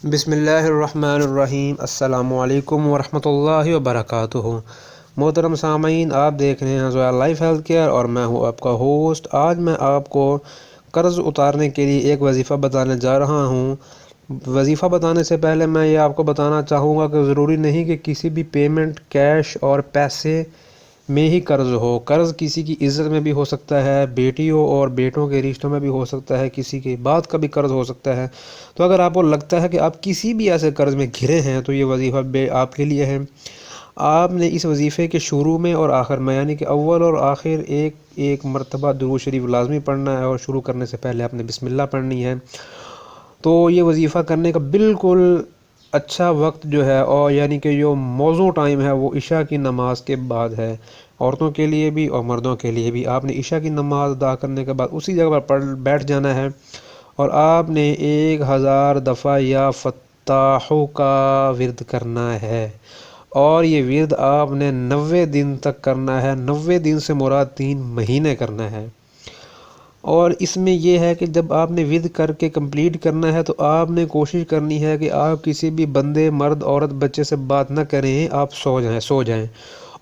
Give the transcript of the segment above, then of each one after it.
بسم اللہ الرحمن الرحیم۔ السلام علیکم ورحمۃ اللہ وبرکاتہ۔ محترم سامعین، آپ دیکھ رہے ہیں زویا لائف ہیلتھ کیئر اور میں ہوں آپ کا ہوسٹ۔ آج میں آپ کو قرض اتارنے کے لیے ایک وظیفہ بتانے جا رہا ہوں۔ وظیفہ بتانے سے پہلے میں یہ آپ کو بتانا چاہوں گا کہ ضروری نہیں کہ کسی بھی پیمنٹ کیش اور پیسے میں ہی قرض ہو۔ قرض کسی کی عزت میں بھی ہو سکتا ہے، بیٹیوں اور بیٹوں کے رشتوں میں بھی ہو سکتا ہے، کسی کی بات کا بھی قرض ہو سکتا ہے۔ تو اگر آپ کو لگتا ہے کہ آپ کسی بھی ایسے قرض میں گھرے ہیں تو یہ وظیفہ آپ کے لیے ہے۔ آپ نے اس وظیفے کے شروع میں اور آخر میں، یعنی کہ اول اور آخر ایک مرتبہ درود شریف لازمی پڑھنا ہے، اور شروع کرنے سے پہلے آپ نے بسم اللہ پڑھنی ہے۔ تو یہ وظیفہ کرنے کا بالکل اچھا وقت جو ہے، اور یعنی کہ جو موزوں ٹائم ہے، وہ عشاء کی نماز کے بعد ہے، عورتوں کے لیے بھی اور مردوں کے لیے بھی۔ آپ نے عشاء کی نماز ادا کرنے کے بعد اسی جگہ پر بیٹھ جانا ہے، اور آپ نے 1000 دفعہ یا فتاحوں کا ورد کرنا ہے، اور یہ ورد آپ نے 90 دن تک کرنا ہے۔ 90 دن سے مراد 3 مہینے کرنا ہے۔ اور اس میں یہ ہے کہ جب آپ نے ورد کر کے کمپلیٹ کرنا ہے تو آپ نے کوشش کرنی ہے کہ آپ کسی بھی بندے، مرد، عورت، بچے سے بات نہ کریں، آپ سو جائیں۔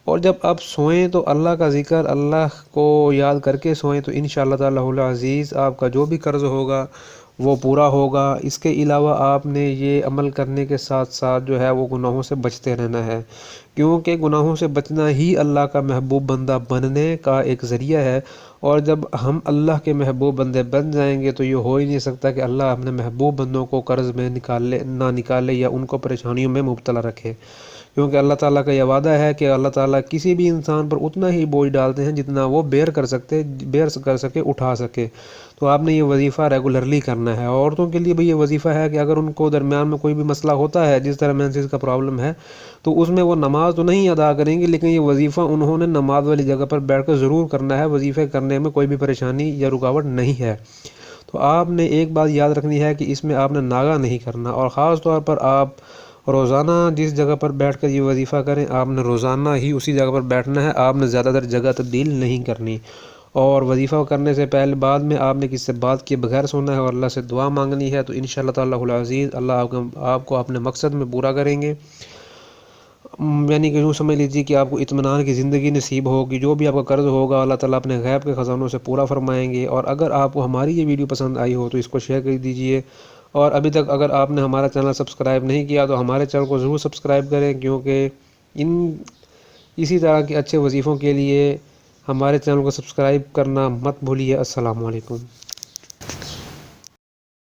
اور جب آپ سوئیں تو اللہ کا ذکر، اللہ کو یاد کر کے سوئیں، تو انشاءاللہ تعالی العزیز آپ کا جو بھی قرض ہوگا وہ پورا ہوگا۔ اس کے علاوہ آپ نے یہ عمل کرنے کے ساتھ ساتھ جو ہے وہ گناہوں سے بچتے رہنا ہے، کیونکہ گناہوں سے بچنا ہی اللہ کا محبوب بندہ بننے کا ایک ذریعہ ہے۔ اور جب ہم اللہ کے محبوب بندے بن جائیں گے تو یہ ہو ہی نہیں سکتا کہ اللہ اپنے محبوب بندوں کو قرض میں نہ نکالے یا ان کو پریشانیوں میں مبتلا رکھے، کیونکہ اللہ تعالیٰ کا یہ وعدہ ہے کہ اللہ تعالیٰ کسی بھی انسان پر اتنا ہی بوجھ ڈالتے ہیں جتنا وہ بیئر کر سکے، اٹھا سکے۔ تو آپ نے یہ وظیفہ ریگولرلی کرنا ہے۔ عورتوں کے لیے بھی یہ وظیفہ ہے کہ اگر ان کو درمیان میں کوئی بھی مسئلہ ہوتا ہے، جس طرح مینسز کا پرابلم ہے، تو اس میں وہ نماز تو نہیں ادا کریں گی، لیکن یہ وظیفہ انہوں نے نماز والی جگہ پر بیٹھ کر ضرور کرنا ہے۔ وظیفے کرنے میں کوئی بھی پریشانی یا رکاوٹ نہیں ہے۔ تو آپ نے ایک بات یاد رکھنی ہے کہ اس میں آپ نے ناغہ نہیں کرنا، اور خاص طور پر آپ روزانہ جس جگہ پر بیٹھ کر یہ وظیفہ کریں، آپ نے روزانہ ہی اسی جگہ پر بیٹھنا ہے، آپ نے زیادہ تر جگہ تبدیل نہیں کرنی۔ اور وظیفہ کرنے سے پہلے بعد میں آپ نے کسی سے بات کیے بغیر سونا ہے اور اللہ سے دعا مانگنی ہے، تو انشاءاللہ تعالی العزیز اللہ آپ کو اپنے مقصد میں پورا کریں گے۔ یعنی کہ یوں سمجھ لیجیے کہ آپ کو اطمینان کی زندگی نصیب ہوگی، جو بھی آپ کا قرض ہوگا اللہ تعالیٰ اپنے غیب کے خزانوں سے پورا فرمائیں گے۔ اور اگر آپ کو ہماری یہ ویڈیو پسند آئی ہو تو اس کو شیئر کر دیجئے، اور ابھی تک اگر آپ نے ہمارا چینل سبسکرائب نہیں کیا تو ہمارے چینل کو ضرور سبسکرائب کریں، کیونکہ اسی طرح کے اچھے وظیفوں کے لیے ہمارے چینل کو سبسکرائب کرنا مت بھولیے۔ السلام علیکم۔